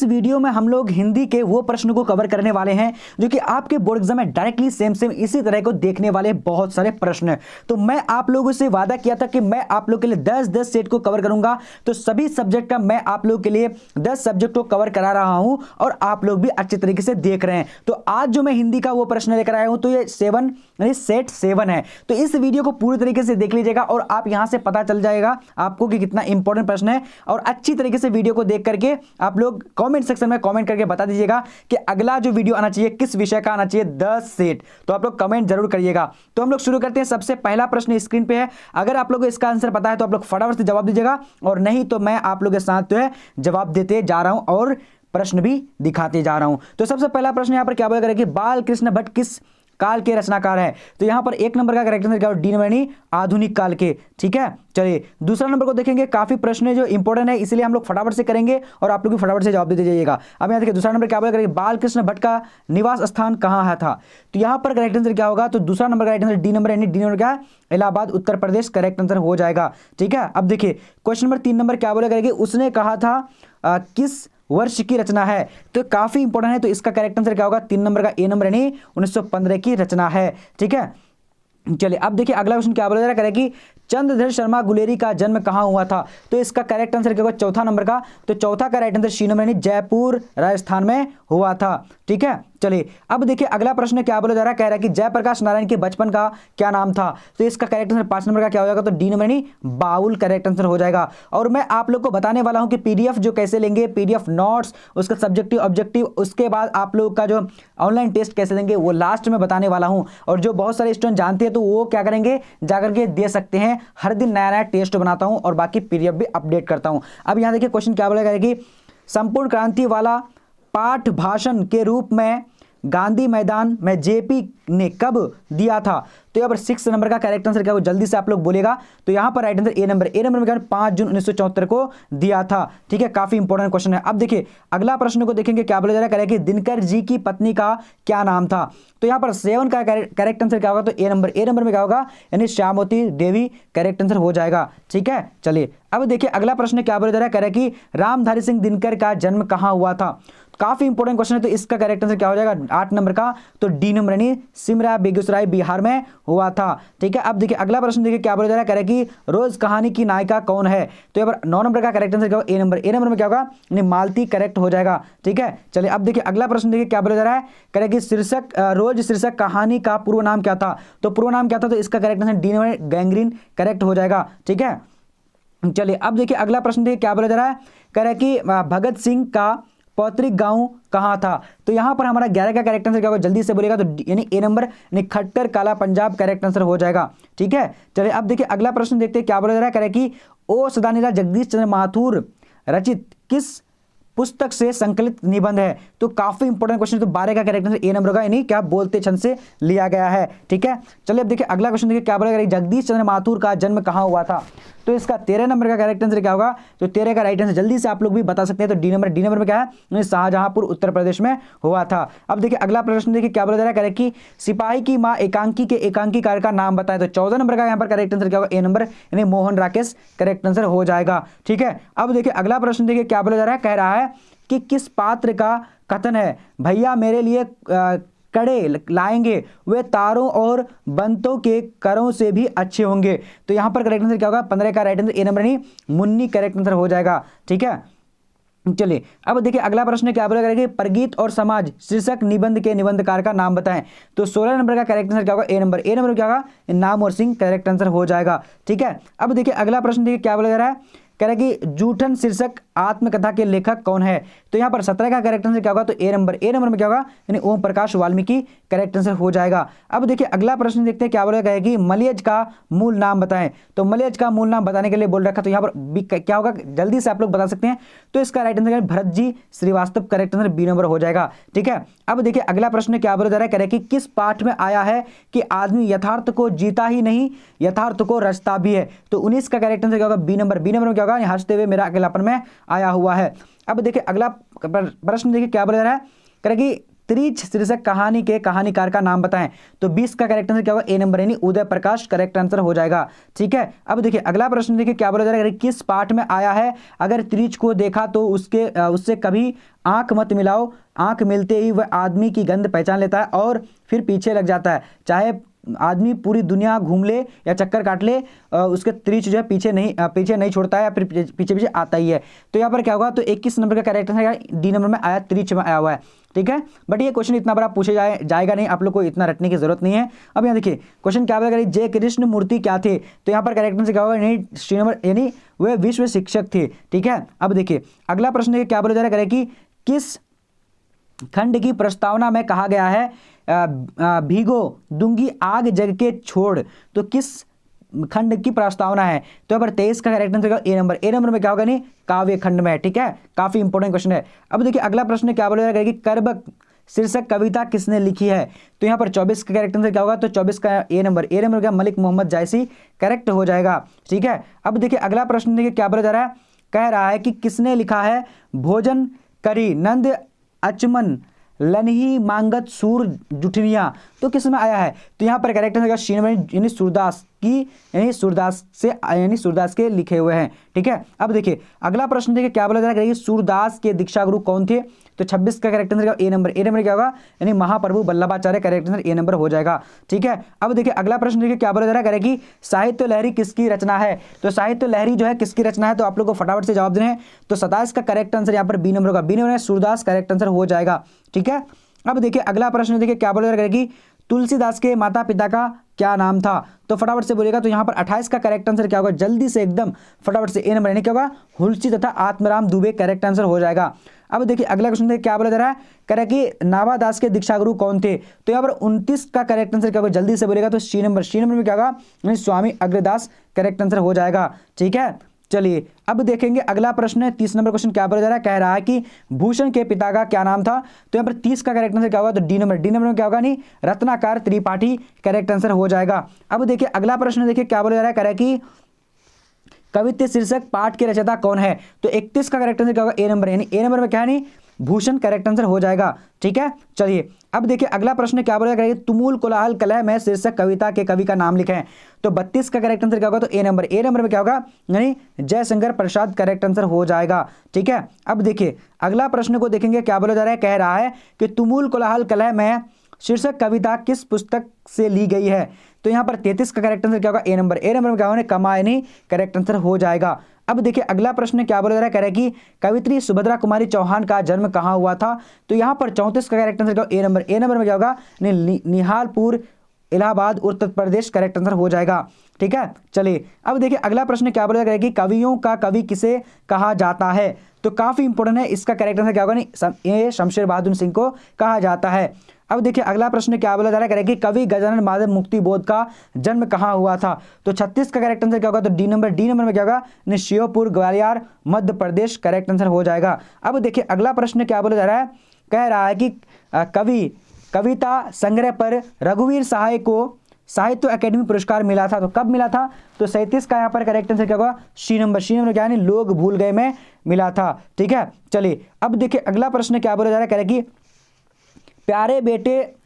इस वीडियो में हम लोग हिंदी के वो प्रश्न को कवर करने वाले हैं जो कि आपके बोर्ड एग्जाम में डायरेक्टली सेम इसी तरह को देखने वाले बहुत सारे प्रश्न। तो मैं आप लोगों से वादा किया था कि मैं आप लोगों के लिए 10-10 सेट को कवर करूंगा। तो सभी सब्जेक्ट का मैं आप लोगों के लिए 10 सब्जेक्ट को कवर करा रहा हूं और आप लोग भी अच्छे तरीके से देख रहे हैं। तो आज जो मैं हिंदी का वो प्रश्न लेकर आया हूं तो ये सेट 7 है। तो इस वीडियो को पूरी तरीके से देख लीजिएगा और आप यहां से पता चल जाएगा आपको कि कितना इंपॉर्टेंट प्रश्न है। और अच्छी तरीके से वीडियो को देख करके आप लोग कमेंट सेक्शन में कमेंट करके बता दीजिएगा कि अगला जो वीडियो आना चाहिए किस विषय का आना चाहिए 10 सेट। तो आप लोग कमेंट जरूर करिएगा। तो हम लोग शुरू करते हैं। सबसे पहला प्रश्न स्क्रीन पे है। अगर आप लोगों को इसका आंसर पता है तो आप लोग फटाफट से जवाब दीजिएगा और नहीं तो मैं आप लोगों के साथ जो है जवाब देते जा रहा हूं और प्रश्न भी दिखाते जा रहा हूं। तो सबसे पहला प्रश्न यहां पर क्या बोला कि बाल कृष्ण भट्ट किस काल के रचनाकार है? तो यहां पर 1 नंबर का करेक्ट आंसर क्या होगा? डी नंबर आधुनिक काल के। ठीक है, चलिए दूसरा नंबर को देखेंगे। काफी प्रश्न है जो इंपॉर्टेंट है इसलिए हम लोग फटाफट से करेंगे और आप लोग भी फटाफट से जवाब दे दीजिएगा। अब यहां देखिए दूसरा नंबर क्या बोला करेंगे बाल कृष्ण भट्ट का निवास स्थान कहां है था? तो यहां पर करेक्ट आंसर क्या होगा? तो दूसरा number correct answer D number क्या है? इलाहाबाद उत्तर प्रदेश करेक्ट आंसर हो जाएगा। ठीक है, अब देखिए क्वेश्चन नंबर 3 नंबर क्या बोला करेंगे उसने कहा था किस वर्ष की रचना है? तो काफी इंपॉर्टेंट है। तो इसका करेक्ट आंसर क्या होगा? 3 नंबर का ए नंबर 1915 की रचना है। ठीक है, चलिए अब देखिए अगला क्वेश्चन क्या बोला जा रहा है कि चंद्रधर शर्मा गुलेरी का जन्म कहां हुआ था? तो इसका करेक्ट आंसर क्या होगा? चौथा नंबर का। तो चौथा का right answer C number Jaipur Rajasthan में हुआ था। ठीक है, चलिए अब देखिए अगला प्रश्न क्या बोला जा रहा है। कह रहा है कि जयप्रकाश नारायण के बचपन का क्या नाम था? तो इसका करेक्ट आंसर 5 नंबर का क्या हो जाएगा? तो D number Baul correct answer हो जाएगा। और मैं आप लोग को बताने वाला हूं कि पीडीएफ जो कैसे लेंगे, पीडीएफ नोट्स, उसका सब्जेक्टिव ऑब्जेक्टिव, उसके बाद आप लोग का जो ऑनलाइन टेस्ट कैसे लेंगे वो लास्ट में बताने वाला हूं। और जो बहुत सारे स्टूडेंट जानते हैं तो वो क्या करेंगे जाकर के दे सकते हैं। हर दिन नया नया टेस्ट बनाता हूं और बाकी पीडीएफ भी अपडेट करता हूं। अब यहां देखिए क्वेश्चन क्या बोला कि संपूर्ण क्रांति वाला पाठ भाषण के रूप में गांधी मैदान में जेपी ने कब दिया था? तो यहाँ पर 6 नंबर का करेक्ट आंसर क्या होगा? जल्दी से आप लोग बोलेगा। तो यहाँ पर राइट आंसर ए नंबर में क्या 5 जून 1974 को दिया था। ठीक है, काफी इंपॉर्टेंट क्वेश्चन है। अब देखिए अगला प्रश्न को देखेंगे क्या बोला जा रहा है कि दिनकर जी की पत्नी का क्या नाम था? तो यहाँ पर 7 का करेक्ट आंसर क्या होगा? तो ए नंबर में क्या होगा? यानी श्यामवती देवी करेक्ट आंसर हो जाएगा। ठीक है, चलिए अब देखिए अगला प्रश्न क्या बोला जा रहा है कि रामधारी सिंह दिनकर का जन्म कहां हुआ था? काफी इंपॉर्टेंट क्वेश्चन है। तो इसका करेक्ट आंसर क्या हो जाएगा? 8 नंबर का। तो डी नंबर सिमरा बेगूसराय बिहार में हुआ था। ठीक है, अब देखिए अगला प्रश्न देखिए क्या बोला जा रहा है कि रोज कहानी की नायिका कौन है? तो यहाँ पर 9 नंबर का करेक्ट आंसर क्या होगा? ए नंबर में क्या होगा? मालती करेक्ट हो जाएगा। ठीक है, चलिए अब देखिए अगला प्रश्न देखिए क्या बोला जा रहा है कि रोज शीर्षक कहानी का पूर्व नाम क्या था? तो पूर्व नाम क्या था? तो इसका correct answer D number gangrene correct हो जाएगा। ठीक है, चलिए अब देखिए अगला प्रश्न देखिए क्या बोला जा रहा है कि भगत सिंह का पौतृक गांव कहां था? तो यहां पर हमारा 11 का करेक्ट आंसर क्या होगा? जल्दी से बोलेगा तो यानी ए नंबर खट्टर काला पंजाब करेक्ट आंसर हो जाएगा। ठीक है, चलिए अब देखिए अगला प्रश्न देखते हैं क्या बोला जा रहा है कि ओ सदानीला जगदीश चंद्र माथुर रचित किस पुस्तक से संकलित निबंध है? तो काफी इंपॉर्टेंट क्वेश्चन। तो 12 का करेक्ट आंसर ए नंबर का यानी क्या बोलते छंद से लिया गया है। ठीक है, चलिए अब देखिए अगला क्वेश्चन देखिए क्या बोला जगदीश चंद्र माथुर का जन्म कहां हुआ था? तो इसका 13 नंबर का करेक्ट आंसर क्या होगा? तो 13 का राइट आंसर जल्दी से आप लोग भी बता सकते हैं। तो डी नंबर में क्या है? शाहजहांपुर उत्तर प्रदेश में हुआ था। अब देखिए अगला प्रश्न देखिए क्या बोला जा रहा है कि सिपाही की मां एकांकी के एकांकीकार का नाम बताएं। तो 14 नंबर का यहाँ पर करेक्ट आंसर क्या होगा? ए नंबर यानी मोहन राकेश करेक्ट आंसर हो जाएगा। ठीक है, अब देखिए अगला प्रश्न देखिए क्या बोला जा रहा है। कह रहा है कि किस पात्र का कथन है भैया मेरे लिए कड़े लाएंगे वे तारों और बंतों के करों से भी अच्छे होंगे? तो यहां पर करेक्ट आंसर क्या होगा? 15 का right answer A number Munni correct answer हो जाएगा। ठीक है, चलिए अब देखिए अगला प्रश्न क्या बोला कि परगीत और समाज शीर्षक निबंध के निबंधकार का नाम बताएं। तो 16 नंबर का करेक्ट आंसर क्या होगा? ए नंबर क्या होगा? नाम और सिंह करेक्ट आंसर हो जाएगा। ठीक है, अब देखिए अगला प्रश्न देखिए क्या बोला जा रहा है कि जूठन शीर्षक आत्मकथा के लेखक कौन है? तो यहाँ पर 17 का करेक्ट आंसर क्या होगा? तो ए नंबर में क्या होगा? यानी ओम प्रकाश वाल्मीकि करेक्ट आंसर हो जाएगा। अब देखिए अगला प्रश्न देखते हैं क्या बोला गया कि मलयज का मूल नाम बताएं। तो मलयज का मूल नाम बताने के लिए बोल रखा। तो यहाँ पर क्या होगा? जल्दी से आप लोग बता सकते हैं। तो इसका right answer Bharat ji Srivastava correct answer B number हो जाएगा। ठीक है, अब देखिए अगला प्रश्न क्या बोला जा रहा है कि किस पाठ में आया है कि आदमी यथार्थ को जीता ही नहीं यथार्थ को रचता भी है? तो 19 का करेक्ट आंसर क्या होगा? बी नंबर में क्या होगा? हंसते हुए मेरा अकेलापन में आया हुआ है। अब देखिए अगला प्रश्न देखिए क्या बोला जा रहा है कि त्रिच शीर्षक कहानी के कहानीकार का नाम बताएं। तो 20 का करेक्ट आंसर क्या होगा, ए नंबर यानी उदय प्रकाश करेक्ट आंसर हो जाएगा। ठीक है, अब देखिए अगला प्रश्न देखिए क्या बोला जा रहा है, किस पाठ में आया है, अगर त्रिच को देखा तो उससे कभी आंख मत मिलाओ, आंख मिलते ही वह आदमी की गंध पहचान लेता है और फिर पीछे लग जाता है, चाहे आदमी पूरी दुनिया घूम ले या चक्कर काट ले, उसके त्रिच जो है पीछे नहीं छोड़ता है या फिर पीछे पीछे आता ही है। तो यहाँ पर क्या होगा, तो 21 नंबर का करेक्ट आंसर डी नंबर में आया, त्रिच में आया हुआ है। ठीक है, बट ये क्वेश्चन इतना बड़ा पूछे जाएगा नहीं, आप लोग को इतना रटने की जरूरत नहीं है। अब यहाँ देखिए क्वेश्चन क्या बोला, जय कृष्ण मूर्ति क्या थे, तो यहाँ पर करेक्ट आंसर क्या होगा, नहीं सी नंबर यानी वे विश्व शिक्षक थे। ठीक है, अब देखिए अगला प्रश्न क्या बोला जा रहा है कि किस खंड की प्रस्तावना में कहा गया है भीगो दूंगी आग जग के छोड़, तो किस खंड की प्रस्तावना है, तो यहाँ पर 23 का correct answer A number, A number में क्या होगा, नहीं काव्य खंड में है। ठीक है, काफी इंपॉर्टेंट क्वेश्चन है। अब देखिए अगला प्रश्न क्या बोला जाएगा कि करबक शीर्षक कविता किसने लिखी है, तो यहाँ पर 24 का करेक्ट आंसर क्या होगा, तो 24 का ए नंबर क्या मलिक मोहम्मद जायसी करेक्ट हो जाएगा। ठीक है, अब देखिए अगला प्रश्न देखिए क्या बोला जा रहा है, कह रहा है कि किसने लिखा है भोजन करी नंद अचमन लनही मांगत सूर जुठनिया, तो किस में आया है, तो यहाँ पर करेक्ट आंसर सी नंबर यानी सूरदास की, यानी सूरदास के लिखे हुए हैं। ठीक है, अब देखिए अगला प्रश्न देखिए क्या बोला जा रहा है, सूरदास के दीक्षा गुरु कौन थे, तो 26 का करेक्ट आंसर ए नंबर क्या होगा, यानी Mahaprabhu Vallabhacharya correct answer A number हो जाएगा। ठीक है, अब देखिए अगला प्रश्न देखिए क्या बोला जा रहा है कि साहित्य लहरी किसकी रचना है, तो साहित्य लहरी जो है किसकी रचना है, तो आप लोग को फटाफट से जवाब देने हैं। तो 27 का करेक्ट आंसर यहाँ पर बी नंबर होगा, B number Surdas correct answer हो जाएगा। ठीक है, अब देखिए अगला प्रश्न देखिए क्या बोला जा रहा है कि तुलसीदास के माता पिता का क्या नाम था, तो फटाफट से बोलेगा, तो यहाँ पर 28 का करेक्ट आंसर क्या होगा, जल्दी से एकदम फटाफट से ए नंबर यानी क्या होगा, हुलसी तथा आत्मराम दुबे करेक्ट आंसर हो जाएगा। अब देखिए अगला क्वेश्चन देखिए क्या बोला जा रहा है, कह रहा है कि नाभादास के दीक्षागुरु कौन थे, तो यहाँ पर 29 का करेक्ट आंसर क्या होगा, जल्दी से बोलेगा, तो सी नंबर में क्या होगा, यानी स्वामी अग्रदास करेक्ट आंसर हो जाएगा। ठीक है, चलिए अब देखेंगे अगला प्रश्न है 30 नंबर क्वेश्चन क्या बोला जा रहा है, कह रहा है कि भूषण के पिता का क्या नाम था, तो यहाँ पर 30 का करेक्ट आंसर क्या होगा, तो डी नंबर में क्या होगा, नहीं रत्नाकर त्रिपाठी करेक्ट आंसर हो जाएगा। अब देखिए अगला प्रश्न देखिए क्या बोला जा रहा है, कह रहा है कि कवित्व शीर्षक पाठ के रचयिता कौन है, तो 31 का करेक्ट आंसर क्या होगा, ए नंबर यानी ए नंबर में क्या है, नहीं भूषण करेक्ट आंसर हो जाएगा। ठीक है, चलिए अब देखिए अगला प्रश्न क्या बोला जाएगा, तुमुल कोलाहल कलह में शीर्षक कविता के कवि का नाम लिखें, तो 32 का करेक्ट आंसर क्या होगा, तो ए नंबर में क्या होगा, यानी जयशंकर प्रसाद करेक्ट आंसर हो जाएगा। ठीक है, अब देखिए अगला प्रश्न को देखेंगे क्या बोला जा रहा है, कह रहा है कि तुमुल कोलाहल कलह में शीर्षक कविता किस पुस्तक से ली गई है, तो यहाँ पर 33 का करेक्ट आंसर क्या होगा, ए नंबर में क्या होगा, कमायनी करेक्ट आंसर हो जाएगा। अब देखिए अगला प्रश्न क्या बोला जा रहा है, कह रहा है कि कवित्री सुभद्रा कुमारी चौहान का जन्म कहाँ हुआ था, तो यहाँ पर 34 का करेक्ट आंसर क्या होगा, ए नंबर में क्या होगा, निहालपुर इलाहाबाद उत्तर प्रदेश करेक्ट आंसर हो जाएगा। ठीक है, चलिए अब देखिए अगला प्रश्न क्या बोला जा रहा है कि कवियों का कवि किसे कहा जाता है, तो काफी इंपॉर्टेंट है, इसका करेक्ट आंसर क्या होगा, नहीं शमशेर बहादुर सिंह को कहा जाता है। अब देखिए अगला प्रश्न क्या बोला जा रहा है कि कवि गजानन माधव मुक्ति बोध का जन्म कहाँ हुआ था, तो 36 का करेक्ट आंसर क्या होगा, तो डी नंबर में क्या होगा, श्योपुर ग्वालियर मध्य प्रदेश करेक्ट आंसर हो जाएगा। अब देखिए अगला प्रश्न क्या बोला जा रहा है, कह रहा है कि कविता संग्रह पर रघुवीर सहाय को साहित्य अकेडमी पुरस्कार मिला था, तो कब मिला था, तो 37 का यहाँ पर करेक्ट आंसर क्या होगा, सी नंबर क्या है, लोग भूल गए में मिला था। ठीक है, चलिए अब देखिए अगला प्रश्न क्या बोला जा रहा है, कह रहा है कि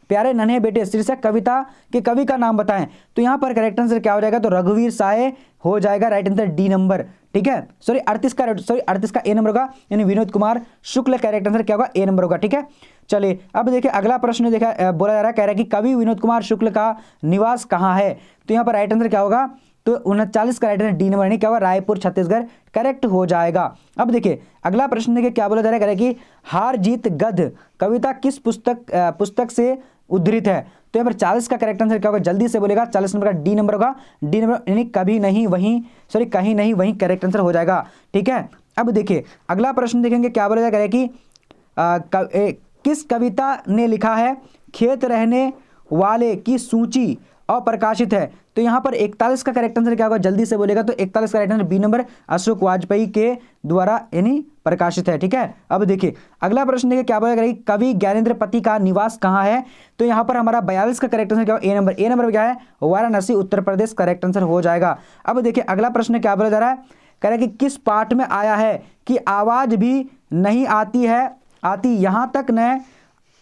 प्यारे नन्हे बेटे शीर्षक कविता के कवि का नाम बताएं, तो यहाँ पर करेक्ट आंसर क्या हो जाएगा, तो रघुवीर साय हो जाएगा, राइट आंसर डी नंबर। ठीक है, 38 का ए नंबर होगा, यानी विनोद कुमार शुक्ल करेक्ट आंसर क्या होगा, ए नंबर होगा। ठीक है, चलिए अब देखिए अगला प्रश्न बोला जा रहा है, कह रहा है कि कवि विनोद कुमार शुक्ल का निवास कहाँ है, तो यहाँ पर राइट आंसर क्या होगा, तो 39 का राइट आंसर डी नंबर यानी क्या होगा, रायपुर छत्तीसगढ़ करेक्ट हो जाएगा। अब देखिए अगला प्रश्न देखिए क्या बोला जा रहा है, कि हार जीत गद्य कविता किस पुस्तक से उद्धृत है, तो यहाँ पर 40 का करेक्ट आंसर क्या होगा, जल्दी से बोलेगा, 40 नंबर का डी नंबर होगा, डी नंबर यानी कहीं नहीं वहीं करेक्ट आंसर हो जाएगा। ठीक है, अब देखिए अगला प्रश्न देखेंगे क्या बोला जा रहा है कि किस कविता ने लिखा है खेत रहने वाले की सूची अप्रकाशित है, तो यहाँ पर 41 का करेक्ट आंसर क्या होगा, जल्दी से बोलेगा, तो 41 का correct answer B number Ashok Vajpeyi के द्वारा यानी प्रकाशित है। ठीक है, अब देखिए अगला प्रश्न देखिए क्या बोला, कवि ज्ञानेंद्र पति का निवास कहाँ है, तो यहाँ पर हमारा 42 का करेक्ट आंसर क्या होगा, ए नंबर क्या है, वाराणसी उत्तर प्रदेश करेक्ट आंसर हो जाएगा। अब देखिए अगला प्रश्न क्या बोला जा रहा है, कह रहा है कि किस पाठ में आया है कि आवाज भी नहीं आती यहाँ तक न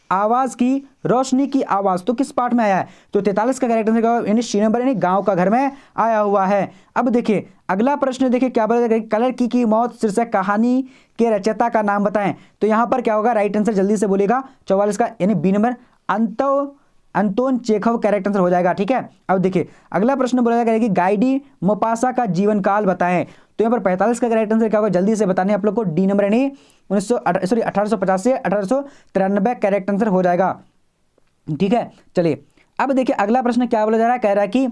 आवाज की, रोशनी की आवाज, तो किस पार्ट में आया है? तो 43 का करेक्ट आंसर यानी सी नंबर यानी गांव का घर में आया हुआ है। अब देखिए अगला प्रश्न, देखिए क्या बोला, कलर की मौत शीर्षक कहानी के रचयिता का नाम बताएं। तो यहां पर क्या होगा, राइट आंसर जल्दी से बोलेगा 44 का यानी B number Anton Chekhov correct answer हो जाएगा। ठीक है, अब देखिए अगला प्रश्न बोला जाएगा कि गाइडी मोपासा का जीवन काल बताएं। तो यहाँ पर 45 का करेक्ट आंसर क्या होगा, जल्दी से बताने आप लोग को, डी नंबर यानी 1850 से 1893 करेक्ट आंसर हो जाएगा। ठीक है, चलिए अब देखिए अगला प्रश्न क्या बोला जा रहा है, कह रहा है कि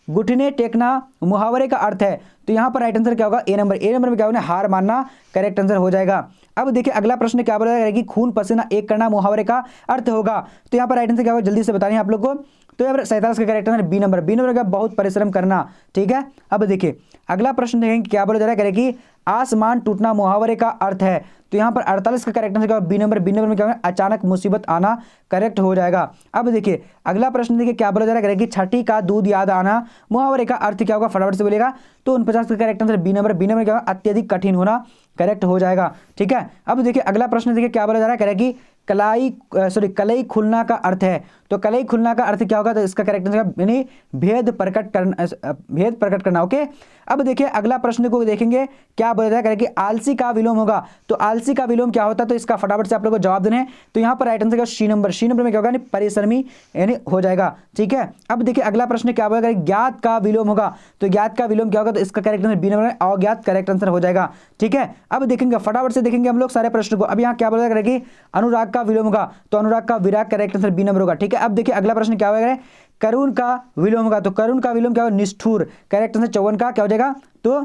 घुटने टेकना मुहावरे का अर्थ है। तो यहाँ पर राइट आंसर क्या होगा, ए नंबर। ए नंबर में क्या होगा, हार मानना करेक्ट आंसर हो जाएगा। अब देखिए अगला प्रश्न क्या बोला जा रहा है कि खून पसीना एक करना मुहावरे का अर्थ होगा। तो यहाँ पर राइट आंसर क्या होगा, जल्दी से बताइए आप लोग को। तो यहाँ पर 47 का correct answer B number. B number का बहुत परिश्रम करना। ठीक है, अब देखिए अगला प्रश्न देखेंगे क्या बोला जा रहा है, कि आसमान टूटना मुहावरे का अर्थ है। तो यहाँ पर 48 का करेक्ट आंसर क्या होगा, बी नंबर। बी नंबर में क्या होगा, अचानक मुसीबत आना करेक्ट हो जाएगा। अब देखिए अगला प्रश्न देखिए क्या बोला जा रहा है, कि छठी का दूध याद आना मुहावरे का अर्थ क्या होगा, फटाफट से बोलेगा। तो 49 का correct answer B number. B number क्या होगा, अत्यधिक कठिन होना करेक्ट हो जाएगा। ठीक है, अब देखिए अगला प्रश्न देखिए क्या बोला जा रहा है, कि कलई खुलना का अर्थ है। तो कलई खुलना का अर्थ क्या होगा, तो इसका करेक्ट आंसर यानी भेद प्रकट करना। ओके, अब देखिए अगला प्रश्न को देखेंगे क्या बोला जाएगा, कि आलसी का विलोम होगा। तो आलसी का विलोम क्या होता है, तो इसका फटाफट से आप लोगों को जवाब देना है। तो यहाँ पर right answer C number. C number में क्या होगा, परिश्रमी यानी हो जाएगा। ठीक है, अब देखिए अगला प्रश्न क्या बोला, ज्ञात का विलोम होगा। तो ज्ञात का विलोम क्या होगा, तो इसका करेक्ट आंसर बी नंबर में अज्ञात करेक्ट आंसर हो जाएगा। ठीक है, अब देखेंगे फटाफट से देखेंगे हम लोग सारे प्रश्न को। अब यहाँ क्या बोला जाएगा, कि अनुराग का विलोम होगा। तो अनुराग का विराग करेक्ट आंसर बी नंबर होगा। ठीक है, अब देखिए अगला प्रश्न क्या होगा, करुण का विलोम होगा। तो करुण का विलोम क्या होगा, निष्ठुर करेक्ट आंसर 54 का क्या हो जाएगा, तो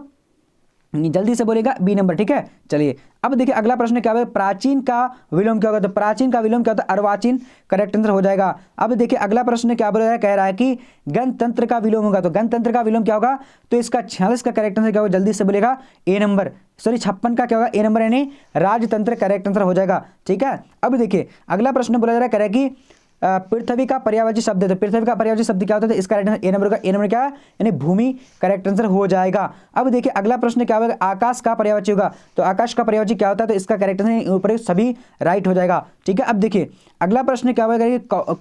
जल्दी से बोलेगा बी नंबर। ठीक है, चलिए अब देखिए अगला प्रश्न क्या होगा, प्राचीन का विलोम क्या होगा। तो प्राचीन का विलोम क्या होता है, अर्वाचीन करेक्ट आंसर हो जाएगा। अब देखिए अगला प्रश्न क्या बोल रहा है, कह रहा है कि गणतंत्र का विलोम होगा। तो गणतंत्र का विलोम क्या होगा, तो इसका 46 का करेक्ट आंसर क्या होगा, जल्दी से बोलेगा ए नंबर। 56 का क्या होगा, ए नंबर यानी राजतंत्र करेक्ट आंसर हो जाएगा। ठीक है, अब देखिए अगला प्रश्न बोला जा रहा है, कह रहा है कि पृथ्वी का पर्यायवाची शब्द है। तो पृथ्वी का पर्यायवाची शब्द क्या होता है, तो इसका राइट आंसर ए नंबर का। ए नंबर क्या है, यानी भूमि करेक्ट आंसर हो जाएगा। अब देखिए अगला प्रश्न क्या होगा, आकाश का पर्यायवाची होगा। तो आकाश का पर्यायवाची क्या होता है, तो इसका करेक्ट आंसर ऊपर सभी राइट हो जाएगा। ठीक है, अब देखिए अगला प्रश्न क्या होगा, कि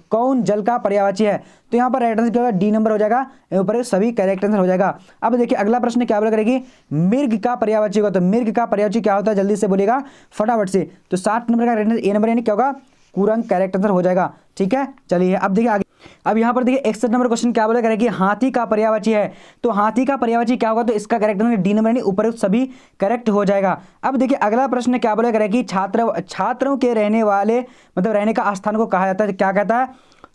कौन जल का पर्यायवाची है। तो यहाँ पर राइट आंसर क्या होगा, डी नंबर हो जाएगा, ऊपर सभी करेक्ट आंसर हो जाएगा। अब देखिए अगला प्रश्न क्या बोला करेगी, मिर्ग का पर्यायवाची होगा। तो मिर्ग का पर्यायवाची क्या होता है, जल्दी से बोलेगा फटाफट से। तो 60 नंबर का राइट आंसर ए नंबर यानी क्या होगा, कुरंग करेक्ट आंसर हो जाएगा। ठीक है, चलिए अब देखिए आगे। अब यहाँ पर देखिए 61 नंबर क्वेश्चन क्या बोला करेगी, हाथी का पर्यायवाची है। तो हाथी का पर्यायवाची क्या होगा, तो इसका करेक्ट आंसर डी नंबर यानी ऊपर सभी करेक्ट हो जाएगा। अब देखिए अगला प्रश्न क्या बोला करेगी, छात्रों के रहने वाले मतलब रहने का स्थान को कहा जाता है, क्या कहता है।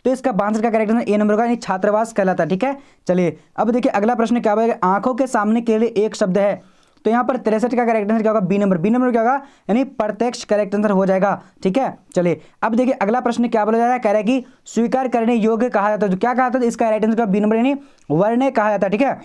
तो इसका 62 का करेक्ट आंसर ए नंबर का यानी छात्रावास कहलाता है। ठीक है, चलिए अब देखिए अगला प्रश्न क्या बोला, आंखों के सामने के लिए एक शब्द है। तो यहाँ पर 63 का करेक्ट आंसर क्या होगा, बी नंबर। बी नंबर क्या होगा, यानी प्रत्यक्ष करेक्ट आंसर हो जाएगा। ठीक है, चलिए अब देखिए अगला प्रश्न क्या बोला जा रहा है, कह रहा है कि स्वीकार करने योग्य कहा जाता है। तो क्या कहा जाता है, इसका राइट आंसर बी नंबर यानी वर्ण्य कहा जाता है। ठीक है,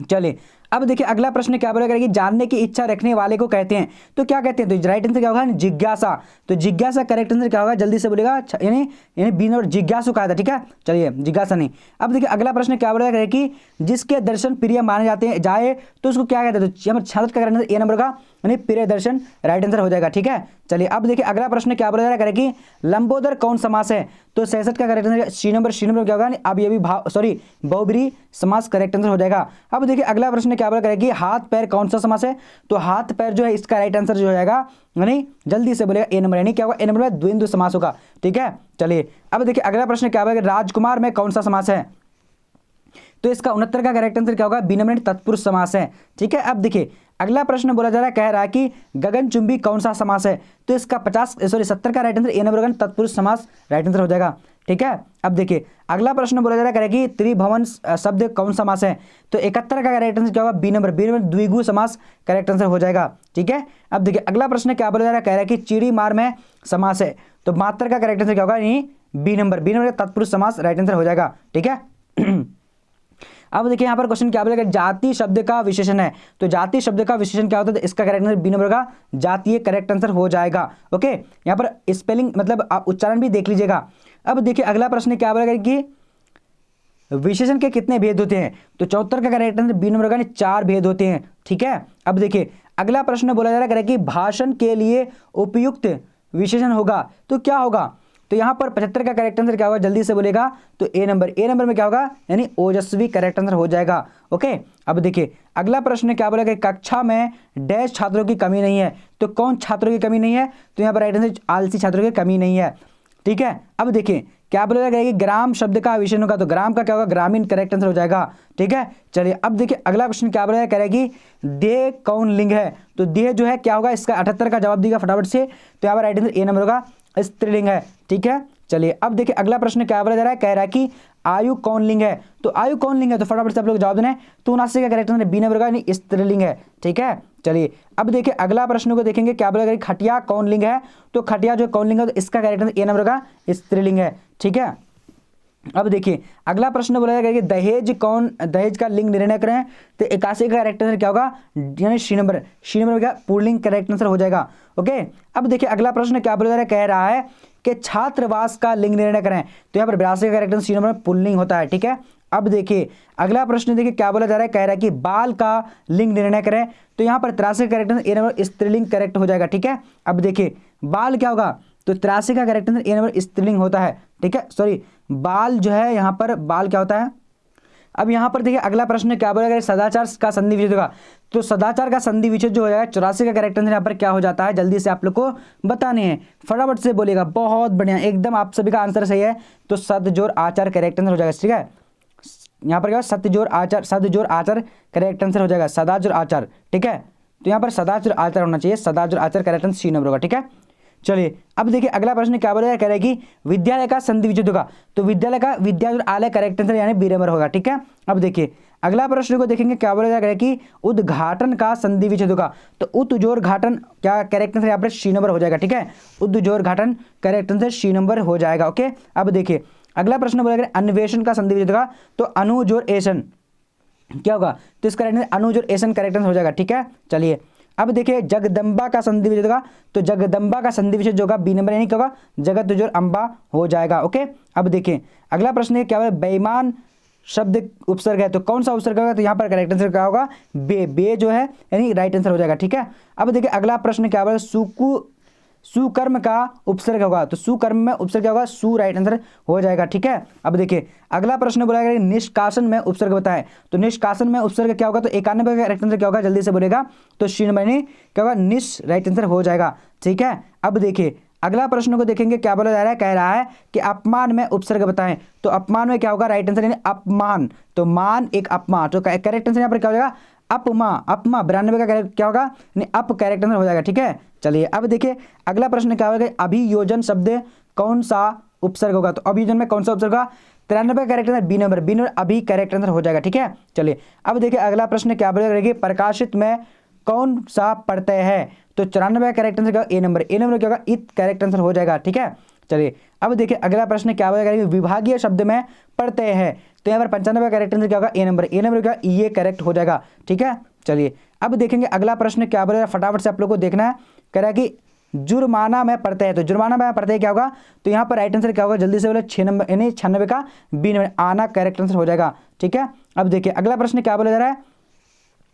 चलिए अब देखिए अगला प्रश्न क्या बोला करेगी, जानने की इच्छा रखने वाले को कहते हैं। तो क्या कहते हैं, तो राइट आंसर क्या होगा, जिज्ञासा। तो जिज्ञासा करेक्ट आंसर क्या होगा, जल्दी से बोलेगा, यानी बी नंबर जिज्ञासु कहा था। ठीक है, चलिए जिज्ञासा नहीं। अब देखिए अगला प्रश्न क्या बोला करेगी, कि जिसके दर्शन प्रिय माने जाते हैं जाए तो उसको क्या कहते हैं। तो यहाँ पर 66 का करेक्ट आंसर ए नंबर का यानी प्रिय दर्शन राइट आंसर हो जाएगा। ठीक है, चलिए अब देखिए अगला प्रश्न क्या बोला जा रहा है, करेगी लंबोदर कौन समास है। तो 66 का correct answer C number. C number क्या होगा, अब ये भी बहुब्रीहि समास करेक्ट आंसर हो जाएगा। अब देखिए अगला प्रश्न क्या बोला करेगी, हाथ पैर कौन सा समास है। तो हाथ पैर जो है इसका राइट आंसर जो हो जाएगा, यानी जल्दी से बोलेगा ए नंबर यानी क्या होगा, ए नंबर में द्वंद्व समास होगा। ठीक है, चलिए अब देखिए अगला प्रश्न क्या होगा, राजकुमार में कौन सा समास है। तो इसका 69 का करेक्ट आंसर क्या होगा, बी नंबर तत्पुरुष समास है। ठीक है, अब देखिए अगला प्रश्न बोला जा रहा है, कह रहा है कि गगनचुंबी कौन सा समास है। तो इसका 70 का राइट आंसर ए नंबर तत्पुरुष समास राइट आंसर हो जाएगा। ठीक है, अब देखिए अगला प्रश्न बोला जा रहा है कि त्रिभुवन शब्द कौन सा समास है। तो 71 का करेक्ट आंसर क्या होगा, बी नंबर। बी नंबर द्विगु समास करेक्ट आंसर हो जाएगा। ठीक है, अब देखिए अगला प्रश्न क्या बोला जा रहा है, कह रहा है कि चिड़ी मार में समास है। तो 72 का करेक्ट आंसर क्या होगा, यानी बी नंबर। बी नंबर तत्पुरुष समास राइट आंसर हो जाएगा। ठीक है, अब देखिए यहाँ पर क्वेश्चन क्या बोलेगा, जाति शब्द का विशेषण है। तो जाति शब्द का विशेषण क्या होता है, तो इसका करेक्ट आंसर बी नंबर का जातीय करेक्ट आंसर हो जाएगा। ओके, यहाँ पर स्पेलिंग मतलब आप उच्चारण भी देख लीजिएगा। अब देखिए अगला प्रश्न क्या बोलेगा कि विशेषण के कितने भेद होते हैं। तो 74 का करेक्ट आंसर बी नंबर का 4 भेद होते हैं। ठीक है, अब देखिए अगला प्रश्न बोला जा रहा है कि भाषण के लिए उपयुक्त विशेषण होगा। तो क्या होगा, तो यहाँ पर 75 का करेक्ट आंसर क्या होगा, जल्दी से बोलेगा तो ए नंबर में क्या होगा, यानी ओजस्वी करेक्ट आंसर हो जाएगा। ओके, अब देखिए अगला प्रश्न क्या बोला कि कक्षा में डैश छात्रों की कमी नहीं है, तो कौन छात्रों की कमी नहीं है, तो यहाँ पर राइट आंसर आलसी छात्रों की कमी नहीं है। ठीक है, अब देखिए क्या बोला जाएगा कि ग्राम शब्द का विशेषण होगा, तो ग्राम का क्या होगा, ग्रामीण करेक्ट आंसर हो जाएगा। ठीक है, चलिए अब देखिए अगला क्वेश्चन क्या बोला कह रहा है कि देह कौन लिंग है, तो देह जो है क्या होगा, इसका 78 का जवाब दिया फटाफट से, तो यहाँ पर राइट आंसर ए नंबर होगा, स्त्रीलिंग है। ठीक है, चलिए अब देखिए अगला प्रश्न क्या बोला जा रहा है, कह रहा है कि आयु कौन लिंग है, तो आयु कौन लिंग है, तो फटाफट से आप लोग जवाब देना है, तो 79 का करेक्ट आंसर बी नंबर का, यानी स्त्रीलिंग है। ठीक है, चलिए अब देखिए अगला प्रश्न को देखेंगे, क्या बोला गया खटिया कौन लिंग है, तो खटिया जो कौन लिंग है, तो इसका करेक्ट आंसर ए नंबर का स्त्रीलिंग है। ठीक है, अब देखिए अगला प्रश्न बोला जाएगा कि दहेज का लिंग निर्णय करें, तो 81 का करेक्ट आंसर क्या होगा, यानी सी नंबर क्या पुल्लिंग करेक्ट आंसर हो जाएगा। ओके, अब देखिए अगला प्रश्न क्या बोला जा रहा है, कह रहा है कि छात्रावास का लिंग निर्णय करें, तो यहाँ पर 82 का करेक्ट आंसर सी नंबर पुल्लिंग होता है। ठीक है, अब देखिए अगला प्रश्न देखिए क्या बोला जा रहा है, कह रहा है कि बाल का लिंग निर्णय करें, तो यहाँ पर 83 का करेक्ट आंसर ए नंबर स्त्रीलिंग करेक्ट हो जाएगा। ठीक है, अब देखिए बाल क्या होगा, तो 83 का करेक्ट आंसर ए नंबर स्त्रीलिंग होता है। ठीक है, सॉरी बाल जो है यहाँ पर बाल क्या होता है। अब यहाँ पर देखिए अगला प्रश्न क्या बोलेगा, सदाचार का संधि विच्छेद होगा, तो सदाचार का संधि विच्छेद जो हो जाएगा 84 का करेक्ट आंसर यहाँ पर क्या हो जाता है, जल्दी से आप लोग को बताने हैं, फटाफट से बोलेगा। बहुत बढ़िया, एकदम आप सभी का आंसर सही है, तो सद जोड़ आचार करेक्ट आंसर हो जाएगा। ठीक है, यहाँ पर क्या सद जोड़ आचार करेक्ट आंसर हो जाएगा, सदा जोड़ आचार। ठीक है, तो यहाँ पर सदा जोड़ आचार होना चाहिए, सदा जोड़ आचार करेक्ट आंसर सी नंबर होगा। ठीक है, चलिए अब देखिए अगला प्रश्न क्या बोला कह रहा है कि विद्यालय का संधि विच्छेद होगा, तो विद्यालय का विद्या और आलय करेक्ट आंसर यानी बी नंबर होगा। ठीक है, अब देखिए अगला प्रश्न को देखेंगे, क्या बोला जा रहा है कि उद्घाटन का संधि विच्छेद होगा, तो उद्जोर घाटन क्या करेक्ट आंसर यहाँ पर सी नंबर हो जाएगा। ठीक है, उद्जोर घाटन करेक्ट आंसर सी नंबर हो जाएगा। ओके, अब देखिए अगला प्रश्न बोला गया अन्वेषण का संधि विच्छेद होगा, तो अनुजोर एसन क्या होगा, तो इसका करेक्ट आंसर अनुजोर एसन करेक्ट आंसर हो जाएगा। ठीक है, चलिए अब देखिए जगदम्बा का संधि विच्छेद होगा, तो जगदम्बा का संधि विच्छेद जो होगा बी नंबर यानी क्या होगा, जगत जोर अंबा हो जाएगा। ओके, अब देखिए अगला प्रश्न है क्या बोला, बेईमान शब्द उपसर्ग है, तो कौन सा उपसर्ग होगा, तो यहाँ पर करेक्ट आंसर क्या होगा, बे जो है यानी राइट आंसर हो जाएगा। ठीक है, अब देखिए अगला प्रश्न क्या बोला, सुकर्म का उपसर्ग होगा, तो सुकर्म में उपसर्ग क्या होगा, सु राइट आंसर हो जाएगा। ठीक है, अब देखिए अगला प्रश्न बोला गया निष्कासन में उपसर्ग बताएं, तो निष्कासन में उपसर्ग क्या होगा, तो 91 का राइट आंसर क्या होगा, जल्दी से बोलेगा, तो सी नंबर क्या होगा, निश राइट आंसर हो जाएगा। ठीक है, अब देखिए अगला प्रश्न को देखेंगे, क्या बोला जा रहा है, कह रहा है कि अपमान में उपसर्ग बताएं, तो अपमान में क्या होगा, राइट आंसर यानी अपमान, तो मान एक अपमान, तो करेक्ट आंसर यहाँ पर क्या हो जाएगा, अपमा 92 का क्या होगा, नहीं अप करेक्ट आंसर हो जाएगा। ठीक है, चलिए अब देखिए अगला प्रश्न क्या होगा, अभियोजन शब्द कौन सा उपसर्ग होगा, तो अभियोजन में कौन सा उपसर्ग होगा, 93 का करेक्ट आंसर बी नंबर अभी करेक्ट आंसर हो जाएगा। ठीक है, चलिए अब देखिए अगला प्रश्न क्या बोलेगा, प्रकाशित में कौन सा प्रत्यय है, तो 94 का करेक्ट आंसर क्या, ए नंबर क्या होगा, इत करेक्ट आंसर हो जाएगा। ठीक है, चलिए अब देखिए अगला प्रश्न क्या बोलेगा, विभागीय शब्द में प्रत्यय है, तो यहाँ पर 95 का करेक्ट आंसर क्या होगा, ए नंबर क्या, ये करेक्ट हो जाएगा। ठीक है, चलिए अब देखेंगे अगला प्रश्न क्या बोलेगा, फटाफट से आप लोग को देखना है, कह रहा है कि जुर्माना में प्रत्यय है, तो जुर्माना में प्रत्यय क्या होगा, तो यहाँ पर राइट आंसर क्या होगा, जल्दी से बोले 6 नंबर यानी 96 का बी नंबर आना करेक्ट आंसर हो जाएगा। ठीक है, अब देखिए अगला प्रश्न क्या बोला जा रहा है,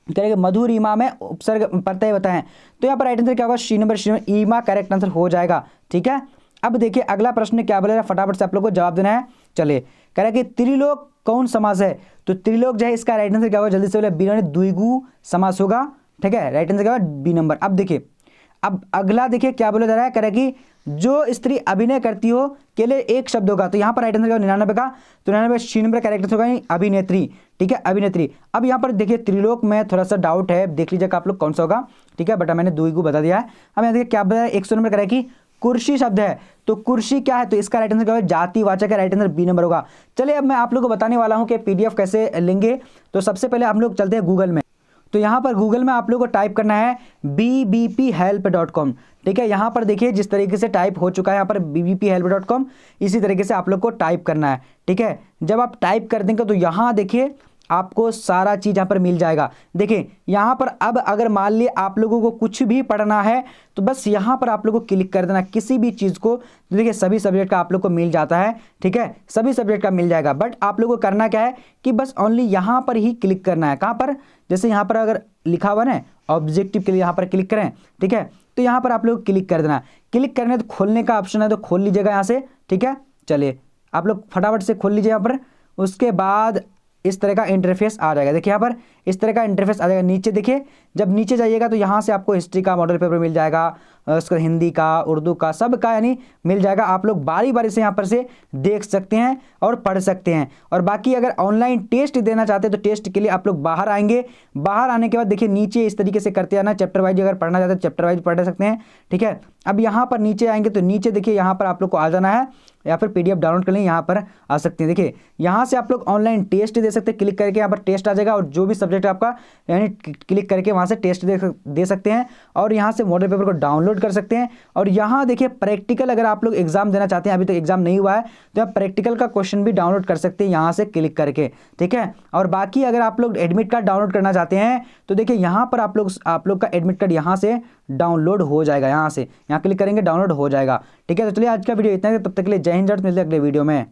करेंगे मधुरिमा में उपसर्ग प्रत्यय बताएं, तो यहाँ पर राइट आंसर क्या होगा, सी नंबर ईमा करेक्ट आंसर हो जाएगा। ठीक है, अब देखिए अगला प्रश्न क्या बोलेगा, फटाफट से आप लोग को जवाब देना है। चलिए कह रहा है कि त्रिलोक कौन समास है, तो त्रिलोक जो है इसका राइट आंसर क्या होगा, जल्दी से बोले बी नंबर द्विगु समास होगा। ठीक है, राइट आंसर क्या होगा, बी नंबर। अब देखिए अब अगला देखिए क्या बोला जा रहा है, कह रहा है कि जो स्त्री अभिनय करती हो के लिए एक शब्द होगा, तो यहाँ पर राइट आंसर क्या होगा, 99 का, तो 99 सी नंबर करेक्ट आंसर होगा अभिनेत्री। ठीक है, अभिनेत्री। अब यहाँ पर देखिए त्रिलोक में थोड़ा सा डाउट है, देख लीजिएगा आप लोग कौन सा होगा। ठीक है, बट मैंने द्विगु बता दिया है। अब यहाँ देखिए क्या बता 100 नंबर करें कि कुर्सी शब्द है, तो कुर्सी क्या है, तो इसका राइट आंसर क्या होगा, जातिवाचक है, राइट आंसर बी नंबर होगा। चलिए अब मैं आप लोग को बताने वाला हूँ कि पीडीएफ कैसे लेंगे। तो सबसे पहले हम लोग चलते हैं गूगल में, तो यहाँ पर गूगल में आप लोग को टाइप करना है bbphelp.com। ठीक है, यहाँ पर देखिए जिस तरीके से टाइप हो चुका है यहाँ पर bbphelp.com, इसी तरीके से आप लोग को टाइप करना है। ठीक है, जब आप टाइप कर देंगे तो यहाँ देखिए आपको सारा चीज़ यहाँ पर मिल जाएगा। देखिए यहाँ पर अब अगर मान लिए आप लोगों को कुछ भी पढ़ना है तो बस यहाँ पर आप लोगों को क्लिक कर देना किसी भी चीज़ को। देखिए सभी सब्जेक्ट का आप लोग को मिल जाता है। ठीक है, सभी सब्जेक्ट का मिल जाएगा, बट आप लोगों को करना क्या है कि बस ओनली यहाँ पर ही क्लिक करना है। कहाँ पर, जैसे यहाँ पर अगर लिखा हुआ ना ऑब्जेक्टिव के लिए, यहाँ पर क्लिक करें। ठीक है, तो यहाँ पर आप लोग क्लिक कर देना। क्लिक करने तो खोलने का ऑप्शन है, तो खोल लीजिएगा यहाँ से। ठीक है, चलिए आप लोग फटाफट से खोल लीजिए यहाँ पर। उसके बाद इस तरह का इंटरफेस आ जाएगा। देखिए यहाँ पर इस तरह का इंटरफेस आ जाएगा। नीचे देखिए, जब नीचे जाइएगा तो यहाँ से आपको हिस्ट्री का मॉडल पेपर मिल जाएगा, उसका हिंदी का, उर्दू का, सब का यानी मिल जाएगा। आप लोग बारी बारी से यहाँ पर से देख सकते हैं और पढ़ सकते हैं। और बाकी अगर ऑनलाइन टेस्ट देना चाहते हैं तो टेस्ट के लिए आप लोग बाहर आएंगे। बाहर आने के बाद देखिए नीचे इस तरीके से करते आना, चैप्टर वाइज अगर पढ़ना चाहते हैं चैप्टर वाइज पढ़ सकते हैं। ठीक है, अब यहाँ पर नीचे आएंगे तो नीचे देखिए यहाँ पर आप लोग को आ जाना है, या फिर PDF डाउनलोड कर लें, यहाँ पर आ सकते हैं। देखिए यहाँ से आप लोग ऑनलाइन टेस्ट दे सकते हैं। क्लिक करके यहाँ पर टेस्ट आ जाएगा, और जो भी सब्जेक्ट आपका यानी क्लिक करके वहाँ से टेस्ट दे सकते हैं, और यहाँ से मॉडल पेपर को डाउनलोड कर सकते हैं। और यहाँ देखिए प्रैक्टिकल, अगर आप लोग एग्जाम देना चाहते हैं, अभी तो एग्जाम नहीं हुआ है, तो आप प्रैक्टिकल का क्वेश्चन भी डाउनलोड कर सकते हैं यहाँ से क्लिक करके। ठीक है, और बाकी अगर आप लोग एडमिट कार्ड डाउनलोड करना चाहते हैं तो देखिए यहाँ पर आप लोग का एडमिट कार्ड यहाँ से डाउनलोड हो जाएगा। यहाँ से यहाँ क्लिक करेंगे, डाउनलोड हो जाएगा। ठीक है, तो चलिए आज का वीडियो इतना ही, तब तक के लिए जय हिंद, मिलते हैं अगले वीडियो में।